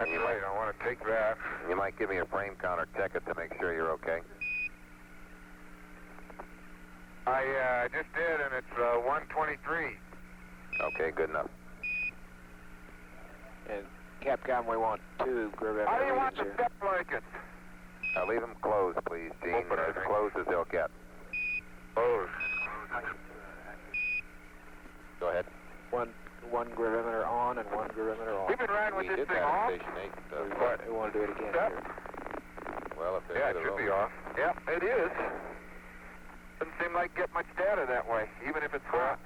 That's right, I want to take that. You might give me your frame counter, check it to make sure you're okay. I just did, and it's 123. Okay, good enough. And Capcom, we want 2 gravimeter How do you want readings the here. step blankets? Leave them closed, please, Gene. Open, I As think. closed as they'll get. Closed. Go ahead. One gravimeter on and 1 gravimeter off. We've been riding with We this did thing that off. at Station 8. We want to do it again Step. here. Well, if Yeah, it should be off. Yep, it is. Doesn't seem like get much data that way, even if it's hot.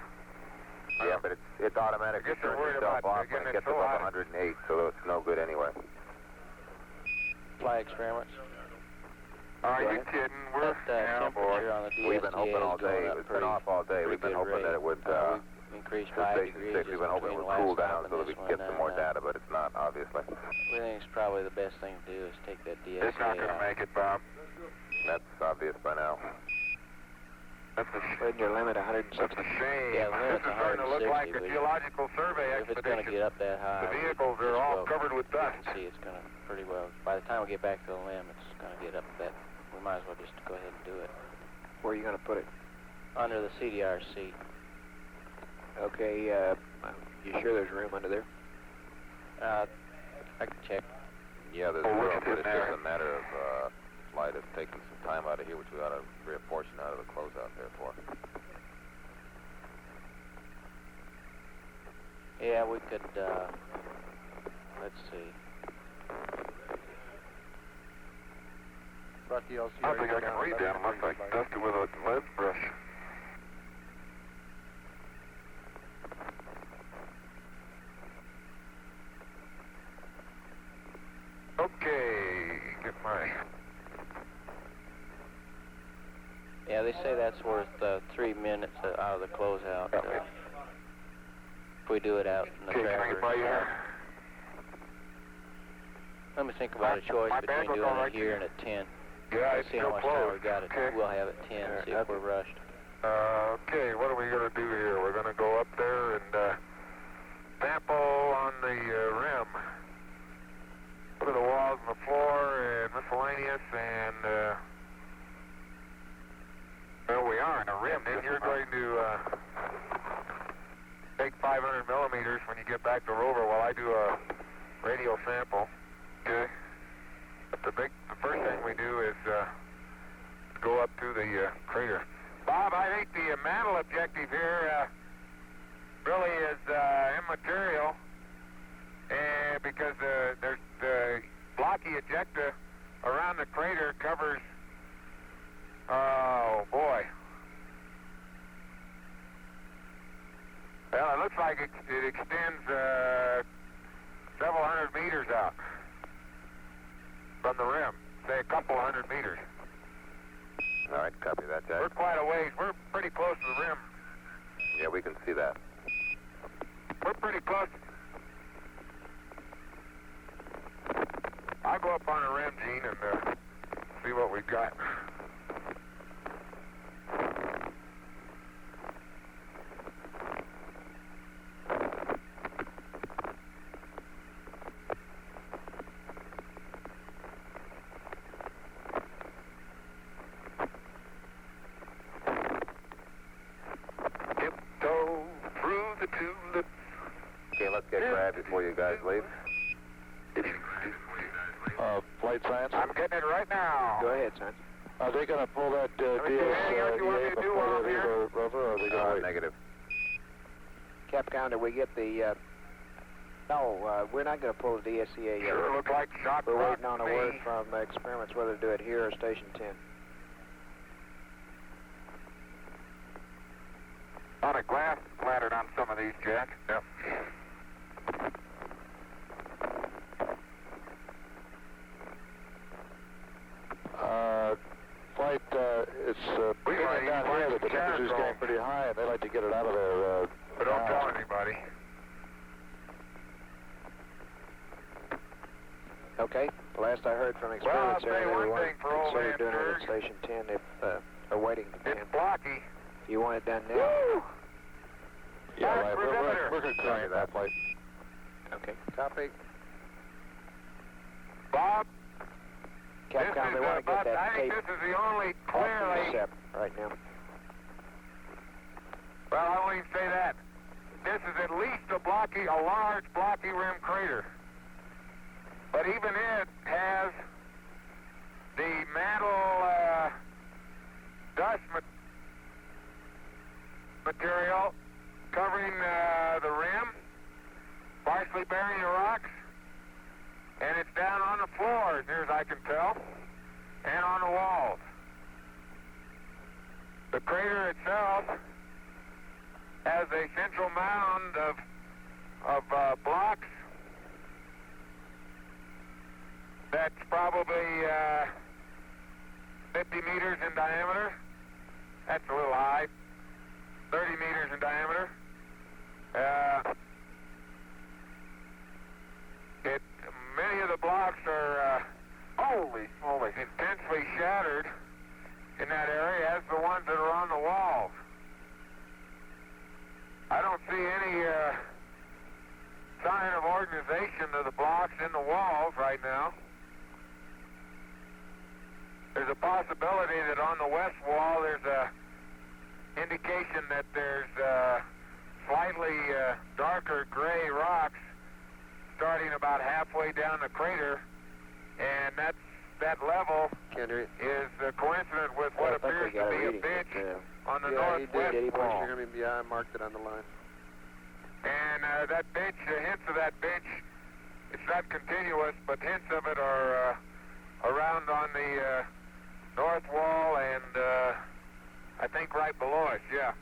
Yeah, but it's automatic. I guess It they're turns worried itself about off when getting it it gets so above hot. 108, so it's no good anyway. Fly experiments. Are you ahead. kidding? We're, That yeah, boy. temperature on the DSTA We've been hoping all is going day. up It's been pretty- off all day. We've pretty been good hoping that it rate. would, We've increased for 5 Station degrees 6, we've been hoping it between would the cool last stop down and so that we this could one, get some more and, data, but it's not, obviously. We think it's probably the best thing to do is take that DSTA It's not going to out. make it, Bob. That's obvious by now. That's a, Putting your limit that's 160. a shame. Yeah, the This limit's is starting to look like 160, a but geological survey If it's going to expedition. get up that high, The vehicles are all covered with you dust. can see it's going to pretty well. By the time we get back to the limb, it's going to get up that. We might as well just go ahead and do it. Where are you going to put it? Under the CDRC. Okay, you sure there's room under there? I can check. Yeah, there's Oh, look room, at but it it's there. just a matter of Flight has taken some time out of here, which we ought to reapportion out of the closeout there for. Yeah, we could, let's see. I don't think I can read that unless I dust it with a lead brush. Okay, get my... Yeah, they say that's worth 3 minutes out of the closeout. If we do it out in the Okay, can I get by you Travers. here? Let me think about a choice My bag between will doing go right it to here you. and at 10. Yeah, Let's it's see how still much time closed. we got it. Okay. We'll have it 10, see if we're rushed. Okay, what are we going to do here? We're going to go up there and sample on the rim. Look at the walls and the floor and miscellaneous and, well, we are in a rim. Then you're going to take 500 millimeters when you get back to rover while I do a radio sample. Okay. But the first thing we do is go up to the crater. Bob, I think the mantle objective here really is immaterial because there's the blocky ejecta around the crater covers, oh boy. Well, it looks like it extends several hundred meters out from the rim, say a couple hundred meters. All right, copy that, We're Jack. quite a ways. We're pretty close to the rim. Yeah, we can see that. We're pretty close. I'll go up on the rim, Gene, and see what we've got. Tiptoe through the tulips. Okay, let's get Brad before you guys leave. Flight science. I'm getting it right now. Go ahead, son. Are they going to pull that Let me see anything else you want me to do before while I'm they leave here? the rover, or are they going to wait? Negative. Capcom, did we get the, no, we're not going to pull the DSCA yet. Sure look like shock We're rock waiting on a to me. word from experiments whether to do it here or Station 10. A lot of glass splattered on some of these, Jack. Yep. Flight, it's We getting might down even here find that the some temperature's charcoal. getting pretty high, and they like to get it out of there. But don't now. tell anybody. Okay. Last I heard from I'll experiments say there, they one want thing to for old consider doing it Ansberg. at Station 10 if, or waiting to 10. It's blocky. You want it done now? Woo! Yeah, Back right. for We're Governor. concurring that flight. Okay. Copy. Bob, Capcom, they want to get that I tape think this is the only off the clearly... intercept right now. Well, I won't even say that. This is at least a large blocky rim crater. But even it has the mantle dust material covering the rim, partially burying the rocks, and it's down on the floor, as near as I can tell, and on the walls. The crater itself has a central mound of blocks that's probably 50 meters in diameter. That's a little high. 30 meters in diameter. Many of the blocks are holy smoly, intensely shattered in that area, as the ones that are on the walls. I don't see any sign of organization of the blocks in the walls right now. There's a possibility that on the west wall there's a indication that there's slightly darker gray rocks starting about halfway down the crater, and that level is coincident with what appears to be a bench on the northwest wall. I marked it on the line. And that bench, hints of that bench, it's not continuous, but hints of it are around on the north wall and I think right below us, yeah,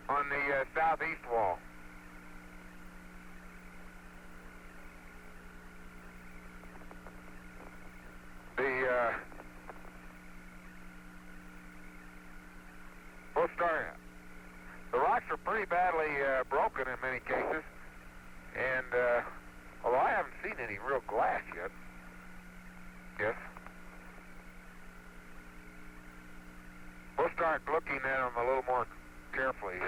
on the southeast wall. We'll start. The rocks are pretty badly broken in many cases, and although I haven't seen any real glass yet. Yes. We'll start looking at them a little more carefully.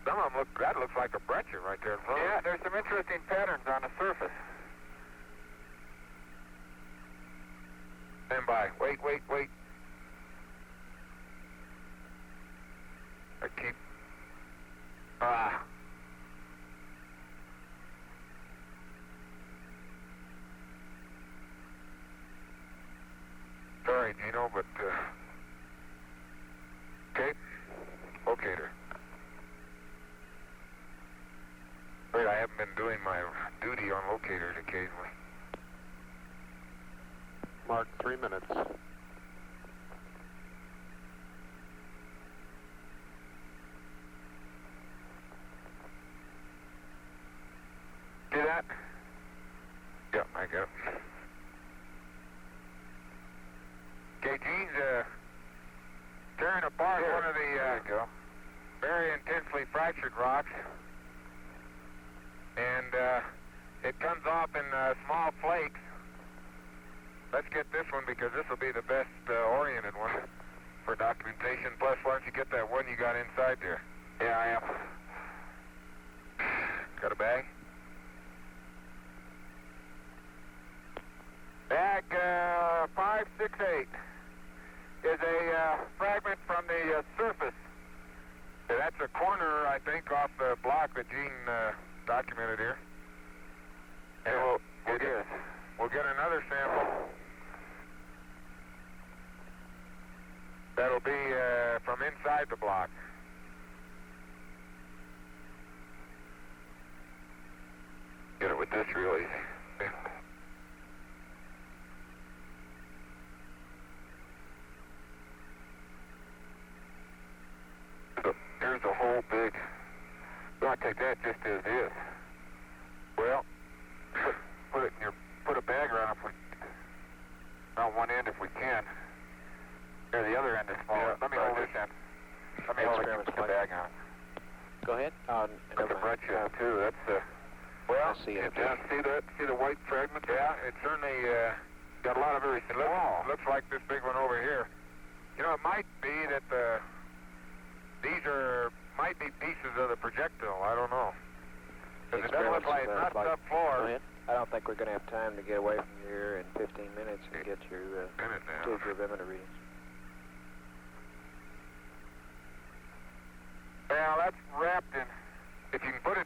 Some of them that looks like a breccia right there in front of us. Yeah, there's some interesting patterns on the surface. Stand by. Wait. I keep... Sorry, Gino, but... Okay. Locator. Wait, I haven't been doing my duty on locators occasionally. Mark 3 minutes. See that? Yep, I got it. Okay, Gene's tearing apart one of the very intensely fractured rocks. And it comes off in small flakes. Let's get this one because this will be the best oriented one for documentation. Plus, why don't you get that one you got inside there? Yeah, I am. Got a bag? Bag 568 is a fragment from the surface. Yeah, that's a corner, I think, off the block that Gene documented here. And we'll get another sample. That'll be from inside the block. Get it with this real easy. Yeah. So here's a whole big... You want to take that just as is. Well, put a bag around around one end if we can. There, the other end is small. Yeah, let me hold this end. Let me hold it and put the bag on. Go ahead. That's a breccia too. That's well, I see it. See that? See the white fragment? Yeah, it certainly got a lot of very. Looks like this big one over here. You know, it might be that might be pieces of the projectile. I don't know. Because it doesn't look like it's not subfloor. Go ahead. I don't think we're going to have time to get away from here in 15 minutes and get your Minute now. two gravimeter readings. Well, that's wrapped in. If you put it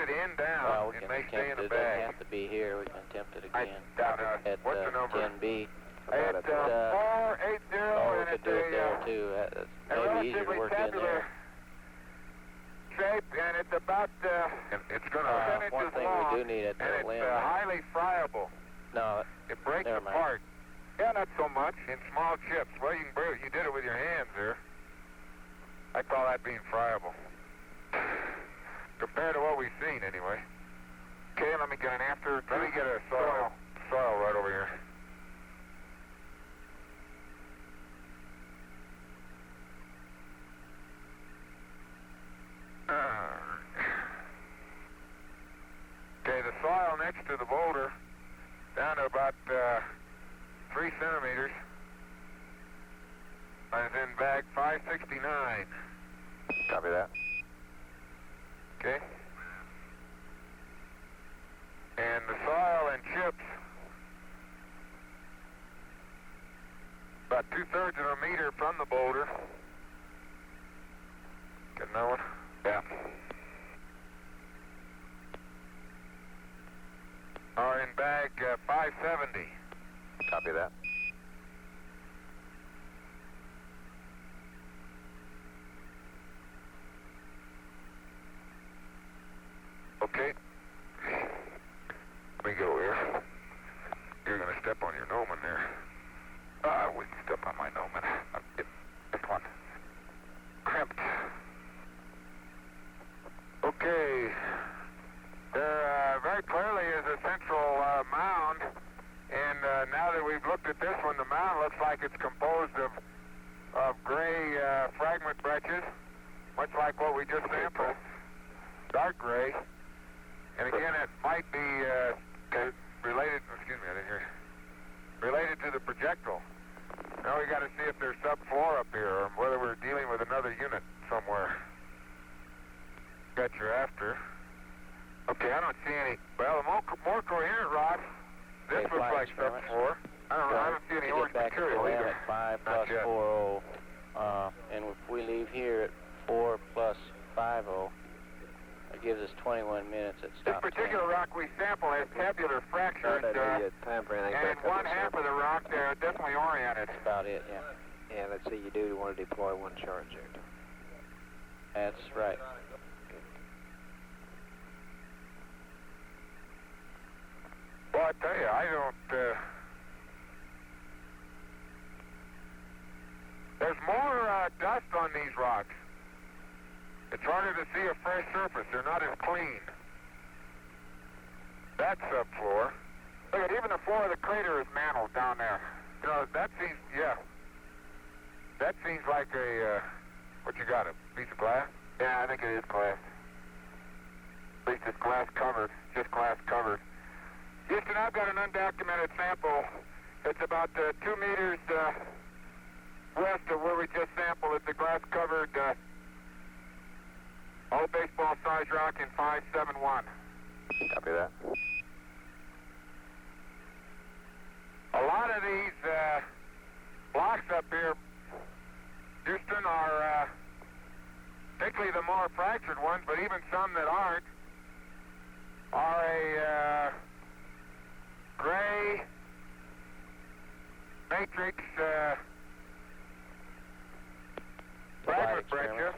in down, Well, we it can may stay in attempt the it. It doesn't bag. have to be here. We can attempt it I again. doubt it. At What's the number? 10B. It's 480, Oh, we and could it's do it there a too. That's a maybe easier to relatively work in tabular there. shape, and it's about and it's going to 10 One inches thing long, we do need at and the it's limb. highly friable. No, It breaks Never mind. apart. Yeah, not so much. In small chips. Well, you can break it. You did it with your hands there. I call that being friable. Compared to what we've seen, anyway. Okay, let me get an after. Let me get a soil right over here. Okay, the soil next to the boulder, down to about 3 centimeters, is in bag 569. Copy that. Okay. And the soil and chips, about 2/3 of a meter from the boulder. Get another one? Yeah. Are in bag 570. Copy that. Okay. Let me go here. You're going to step on your gnomon there. I wouldn't step on my gnomon. This one. Crimped. Okay. There very clearly is a central mound, and now that we've looked at this one, the mound looks like it's composed of gray fragment breccias, much like what we just sampled. Dark gray. And again, it might be related, excuse me, I didn't hear you. Related to the projectile. Now we got to see if there's subfloor up here, or whether we're dealing with another unit somewhere. Got your after. Okay, I don't see any. Well, the more coherent rocks, this Okay, looks flight like experiment. subfloor. I don't see any to orange get back at material the limb either. at 5 Not plus yet. 40, and if we leave here at 4 plus 50, it gives us 21 minutes at This stop particular 10. rock we sample has tabular fractures, Not time for anything and back in up one this half summer. of the rock they're definitely oriented. That's about it, yeah. Yeah, let's see, you do want to deploy one charge there. That's right. Well, I tell you, I don't, there's more dust on these rocks. It's harder to see a fresh surface. They're not as clean. That's subfloor. Look at, even the floor of the crater is mantled down there. You know, that seems, yeah. That seems like a, what you got, a piece of glass? Yeah, I think it is glass. At least it's glass covered, just glass covered. Houston, I've got an undocumented sample. It's about 2 meters west of where we just sampled. It's a glass-covered old baseball-sized rock in 571. Copy that. A lot of these blocks up here, Houston, are particularly the more fractured ones, but even some that aren't, are a gray matrix fragment breccia,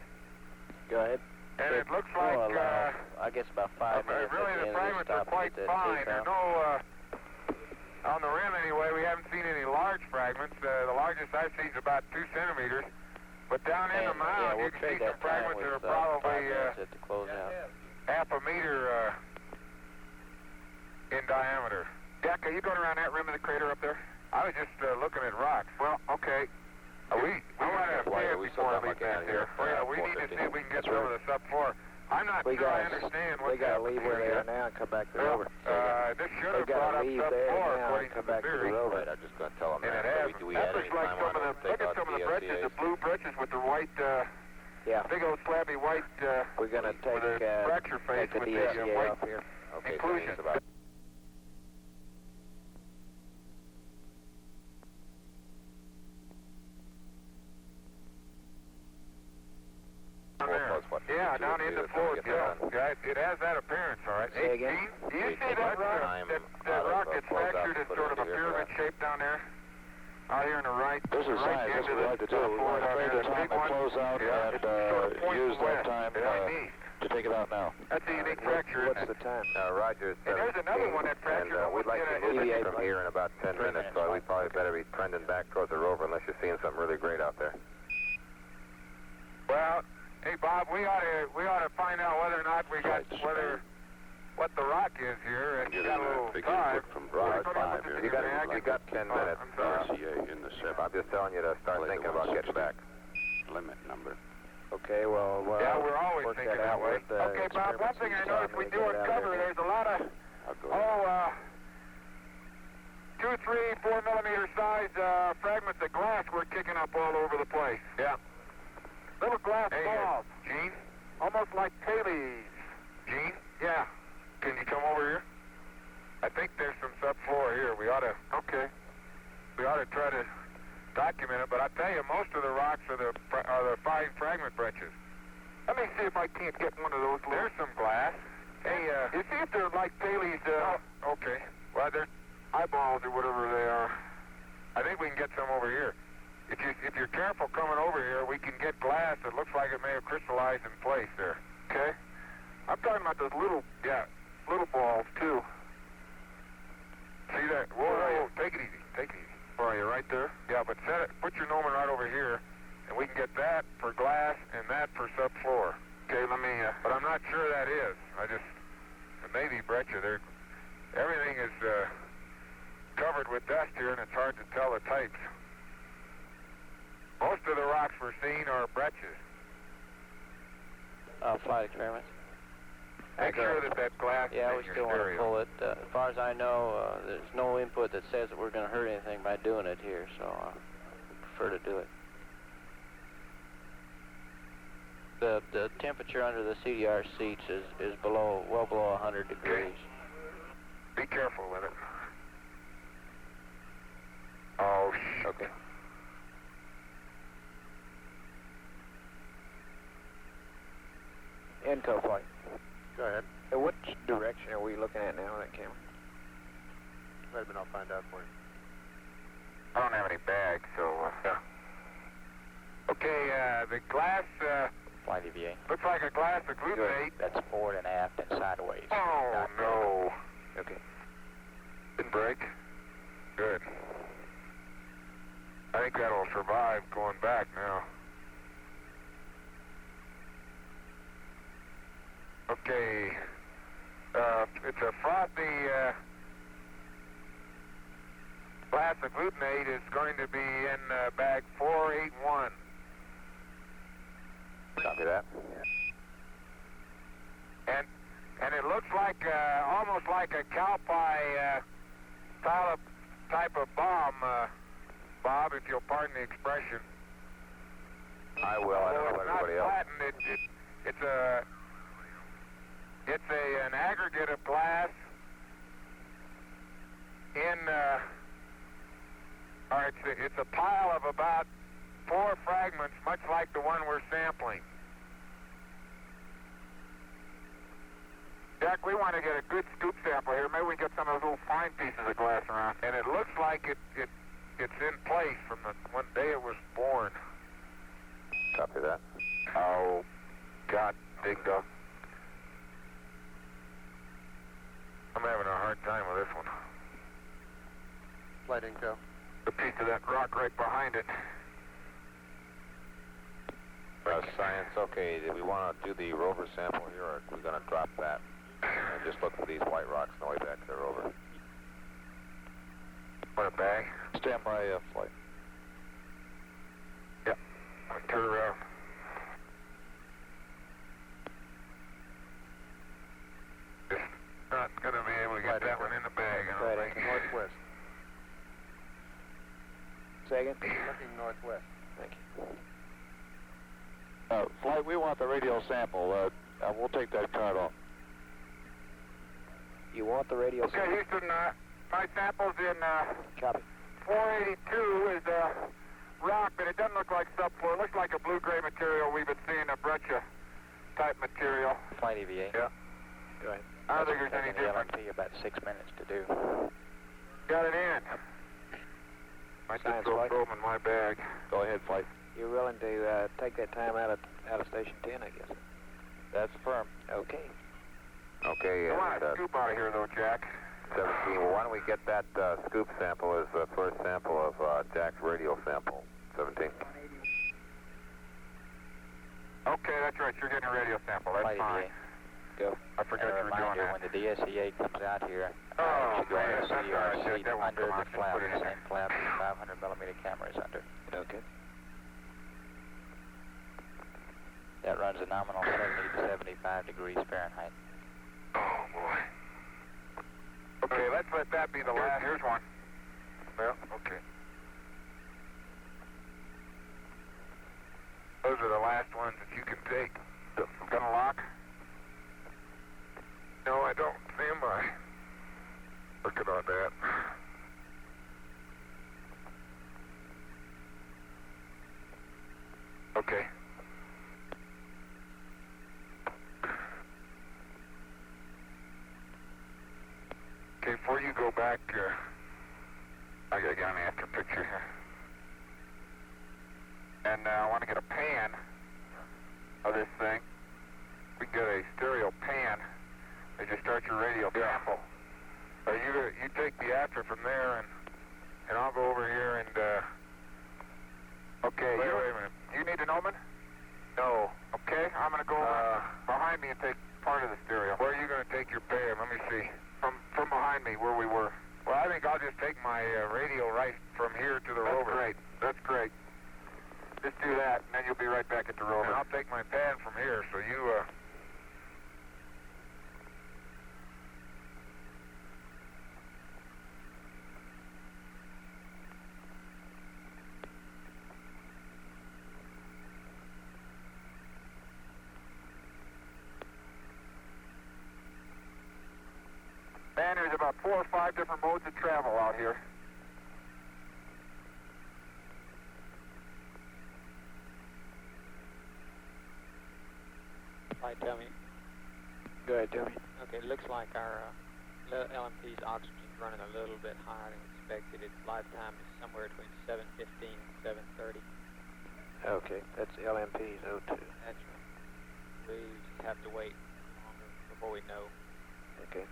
Go ahead. and it looks We'll like allow, I guess, about 5 minutes really at the the end of this fragments are stop quite to get that fine. tape There's out. no, on the rim anyway, we haven't seen any large fragments. The largest I've seen is about 2 centimeters. But down in the And, mound, we'll you can see trade some that time fragments that with are probably 5 minutes at the closeout. half a meter in diameter. Jack, are you going around that rim of the crater up there? I was just looking at rocks. Well, okay. We want to Why see are it we before still we not get looking there. at it? Well, yeah, we need to see if we can get some of the subfloor. I'm not We sure I gotta- understand They what's got to happening leave where they here are now and come back to the Well, rover. this should They have gotta brought up leave there subfloor now according and to come the back to the theory. rover. Right, I was just going to tell them And it that. has. Do we That add looks any like time some on of to the, take look at out some of the the breccias, the LCAs? blue breccias with the white, Yeah, big old slabby white we're going to take, with a fracture face take the with the DSCA white off here. Okay, so inclusion. it's about it has that appearance, all right. Say again? Gene, do you see that Take rock? time That out of rock the that's closeout fractured to in put sort it of a into here for pyramid that? shape down there? Out here on the right. This is right science. This is end what we of like to the do. We floor want to down save there, the time big to one. close out Yeah, and it's sort of pointing use that west. time Yeah, east. to take it out now. That's a unique fracture. What's the time? Roger, And there's another one that fractured. and we'd like to move EVA it from here in about 10 minutes, so we probably better be trending back towards the rover unless you're seeing something really great out there. Well, hey Bob, we ought to find out whether or not we got what the rock is here, and you got a little time. From Rod 5 here. You got 10 minutes. I'm sorry. RCA in the I'm just telling you to start thinking about getting back. limit number. Okay, well, Yeah, we're always work thinking that that out way. with, Okay, Bob, one experiments thing I and noticed time we and do get it out of uncover, there. there's a lot of, I'll go 2, 3, 4 millimeter size fragments of glass were kicking up all over the place. Yeah. Little glass balls. Gene? Almost like Tailies. Gene? Yeah. Can you come over here? I think there's some subfloor here. We ought to try to document it, but I tell you, most of the rocks are the fine fragment breccias. Let me see if I can't get one of those. There's some glass. Hey, you see if they're like Tailies, okay. Well, they're eyeballs or whatever they are. I think we can get some over here. If you're careful coming over here, we can get glass that looks like it may have crystallized in place there. Okay? I'm talking about those little balls, too. See that? Whoa, take it easy, take it easy. Where are you, right there? Yeah, but put your gnomon right over here, and we can get that for glass and that for subfloor. Okay, let me, but I'm not sure that is. It may be breccia. Everything is covered with dust here, and it's hard to tell the types. Most of the rocks we're seeing are breccias. Flight experiments. Make sure that glass Yeah, is we in your still want to stereo. pull it. As far as I know, there's no input that says that we're going to hurt anything by doing it here, so I prefer to do it. The temperature under the CDR seats is well below 100 degrees. Be careful with it. Oh, Okay. Inco flight. Go ahead. Which direction are we looking at now, that camera? Wait a minute, I'll find out for you. I don't have any bags, so, yeah. Okay, the glass, Flight EVA. looks like a glass of glutamate. That's forward and aft and sideways. Oh, no. Okay. Didn't break? Good. I think that'll survive going back now. Okay. It's a frothy glass of glutamate is going to be in bag 481. Copy that. And it looks like almost like a cowpie type of bomb, Bob, if you'll pardon the expression. I will. I don't know about everybody else. Flattened. It's an aggregate of glass it's a pile of about 4 fragments, much like the one we're sampling. Jack, we want to get a good scoop sample here. Maybe we can get some of those little fine pieces of glass around. And it looks like it's in place from the one day it was born. Copy that. Oh, God, big dog. I'm having a hard time with this one. Flight Inco. A piece of that rock right behind it. Science, okay. Do we want to do the rover sample here, or are we going to drop that and just look for these white rocks on the way back to the rover? Put it back. Stand by flight. Yep. I'll turn around. Just not going to be able to get that one in the bag, I don't think. Northwest. Second. Looking northwest. Thank you. Flight, we want the radial sample. We'll take that card off. You want the radio Okay, Houston, my sample's in Copy. 482 is rock, but it doesn't look like subfloor. It looks like a blue-gray material we've been seeing, a breccia type material. Flight EVA. Yeah. Go ahead. I don't think there's any Taking the difference. LMP about 6 minutes to do. Got it in. Might just Science go flight. throw 'em in my bag. Go ahead, flight. You're willing to take that time out of station 10, I guess. That's firm. Okay. Okay, I want and to scoop out of here, though, Jack. 17, well, why don't we get that scoop sample as the first sample of Jack's radio sample, 17. Okay, that's right. You're getting a radio sample. That's Flight fine. EVA. Go. I forgot And a you were doing reminder, that. when the DSEA comes out here, Oh, you should go man, and that's see all our right, Jack. seat That won't under come the out. Just flap, put it the in same flap the 500 millimeter camera is under. Okay. That runs a nominal 70 to 75 degrees Fahrenheit. Oh, boy. Okay, let's let that be the last. Here's one. Well, okay. Those are the last ones that you can take. Gonna lock? No, I don't. Stand by. Working on that. Okay. Okay, before you go back, I gotta get an after picture here. And I want to get a pan of this thing. We can get a stereo pan and just start your radio sample. You take the after from there, and I'll go over here and, okay. Wait a minute. You need an omen? No. Okay, I'm going to go behind me and take part of the stereo. Where are you going to take your pan? Let me see. From behind me, where we were. Well, I think I'll just take my radio right from here to the rover. That's great. That's great. Just do that, and then you'll be right back at the rover. And I'll take my pan from here, so you, Man, there's about 4 or 5 different modes of travel out here. Hi, Tommy. Go ahead, Tommy. Okay, it looks like our LMP's oxygen's running a little bit higher than expected. Its lifetime is somewhere between 7:15 and 7:30. Okay, that's LMP's O2. That's right. We just have to wait longer before we know. Okay.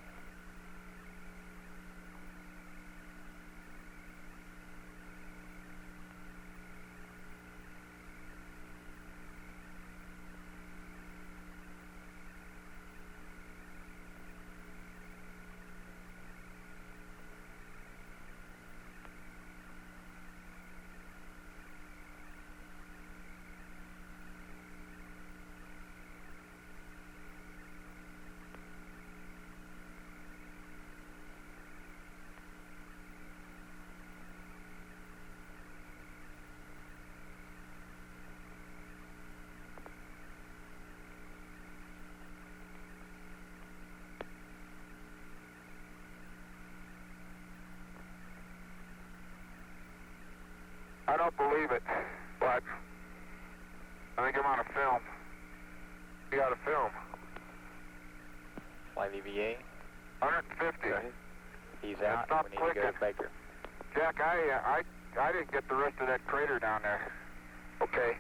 I don't believe it, but I think I'm on a film. You got a film. Flight EVA. 150. Go ahead. He's Yeah, out. it's not We need to go to clicking. Baker. Jack, I didn't get the rest of that crater down there. Okay.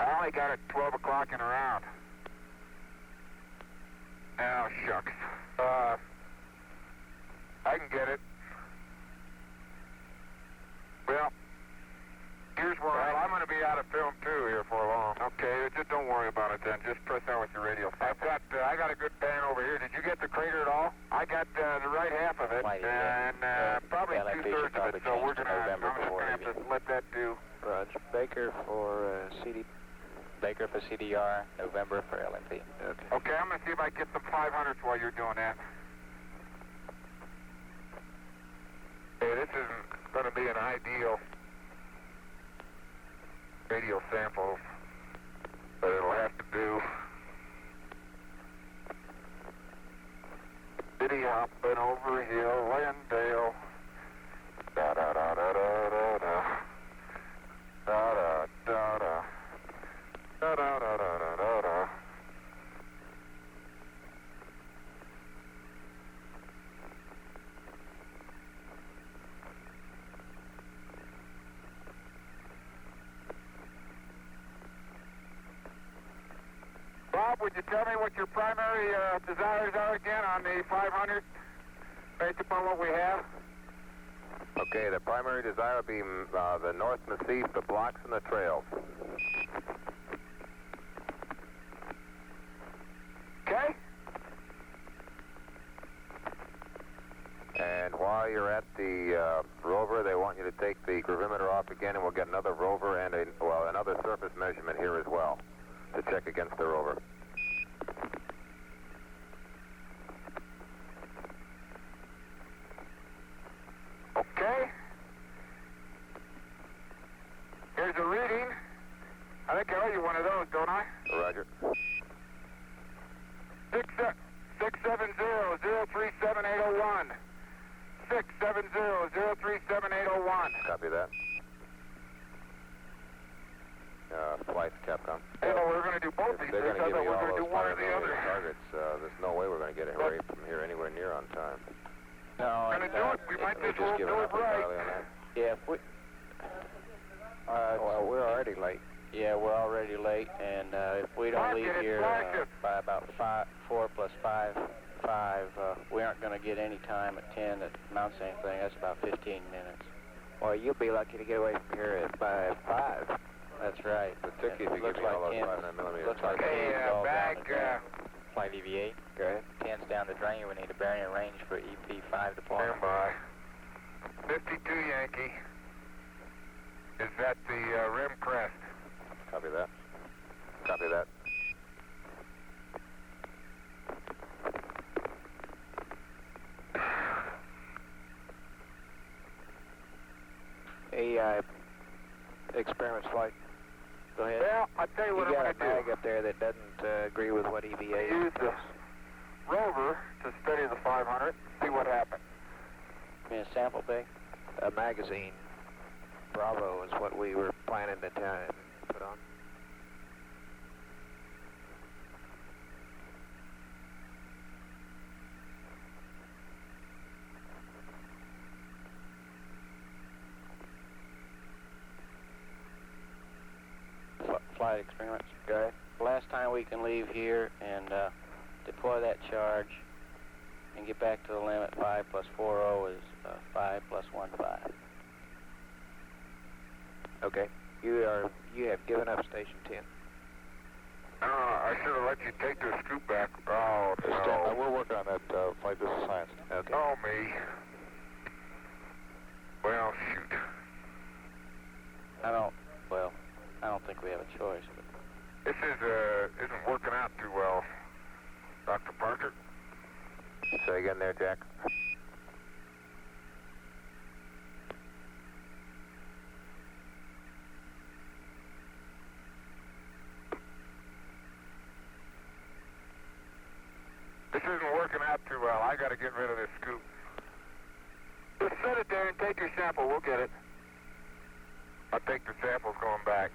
I only got it 12 o'clock and around. Oh, shucks. I can get it. Well, here's where I'm going to be out of film too here for long. Okay, just don't worry about it then. Just press on with your radio. I got a good pan over here. Did you get the crater at all? I got the right half of it, Flight and probably LMP should 2/3 of it. probably So change we're to gonna November I'm just before gonna have EVA. to let that do. Roger. Baker for CD. Baker for CDR, November for LMP. Okay. Okay, I'm gonna see if I can get some 500s while you're doing that. Hey, this isn't gonna be an ideal radio sample, but it'll have to do. City hopping over hill, Landale. Da da da da da da da. Da da da da. Da da da da da da da. would you tell me what your primary desires are again on the 500, based upon what we have? Okay, the primary desire would be the North Massif, the blocks, and the trails. Okay? And while you're at the rover, they want you to take the gravimeter off again, and we'll get another rover and another surface measurement here as well to check against the rover. Okay. Here's a reading. I think I owe you one of those, don't I? Roger. 670-037-801. 670-037-801. Copy that. Flights, Capcom. You know, we're going to do both these They're things. going to I give thought you we were all going to do those one or the other. targets. There's no way we're going to get it right from here anywhere near on time. No, We're going to do it. We might just Just do giving it up entirely right. on that. yeah, if we, Well, we're already late. yeah, we're already late, and if we don't Mark leave it, it's here flashing. by about 4 plus 5, we aren't going to get any time at 10 that amounts to anything. That's about 15 minutes. Well, you'll be lucky to get away from here by 5. That's right. Particularly if you Looks give me all like those 10 500 millimeter looks like targets. Hey, 10's all down back, the drain. Flight EVA. Go ahead. 10's down the drain. We need a bearing and range for EP5 Stand deployment. by. 52 Yankee is at the rim crest. Copy that. Copy that. Experiments flight. Go ahead. Well, I'll tell you You what I'm got going a to mag do. up there that doesn't agree with what EVA Use the does. rover to study the 500, see what happens. In a sample bay? A magazine. Bravo is what we were planning to put on. Flight experiments. Go ahead. Last time we can leave here and deploy that charge and get back to the limit, 5 plus 40 is 5 plus 15. Okay. You have given up station 10. I should have let you take the scoop back. Oh, Stand by. no. We're working on that flight. This is science. Okay. Oh, me. Well, shoot. I don't think we have a choice. But This isn't working out too well, Dr. Parker. Say again there, Jack. This isn't working out too well. I got to get rid of this scoop. Just set it there and take your sample. We'll get it. I'll take the samples going back.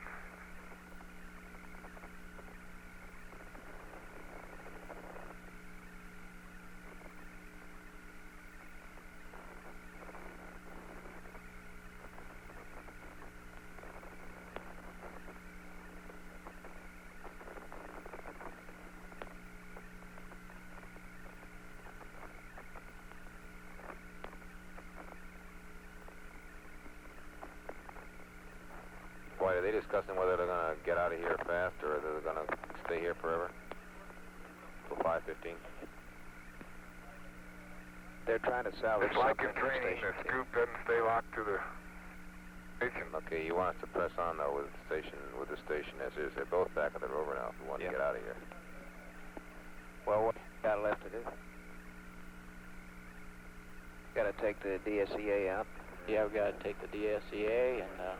Boy, are they discussing whether they're going to get out of here fast or whether they're going to stay here forever? Till 5:15. They're trying to salvage It's like something in training. from The station 10. scoop doesn't stay locked to the station. Okay, you want us to press on though with the station as is. They're both back at the rover now. If we want Yeah. to get out of here. Well, what you got left to do? Got to take the DSEA out. yeah, we've got to take the DSEA and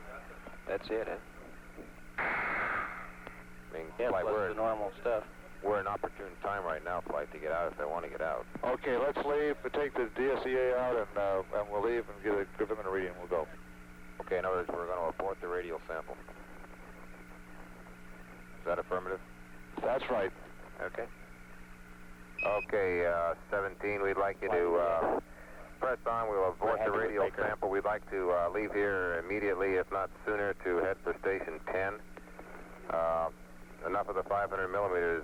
That's it, eh? I mean, yeah, flight, plus the normal stuff. we're in opportune time right now, flight, to get out if they want to get out. Okay, let's leave. We'll take the DSEA out, and we'll leave and get a gravimeter reading. We'll go. Okay, in other words, we're going to abort the radial sample. Is that affirmative? That's right. Okay. Okay, 17, we'd like you to press on. We'll abort the radial sample. We'd like to leave here immediately, if not sooner, to head for station 10. enough of the 500 millimeters,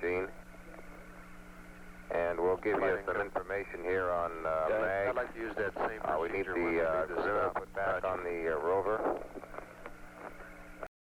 Gene. And we'll give you some information here on mag. I'd like to use that same We need procedure when we the leave this gravimeter stop. put back on the rover.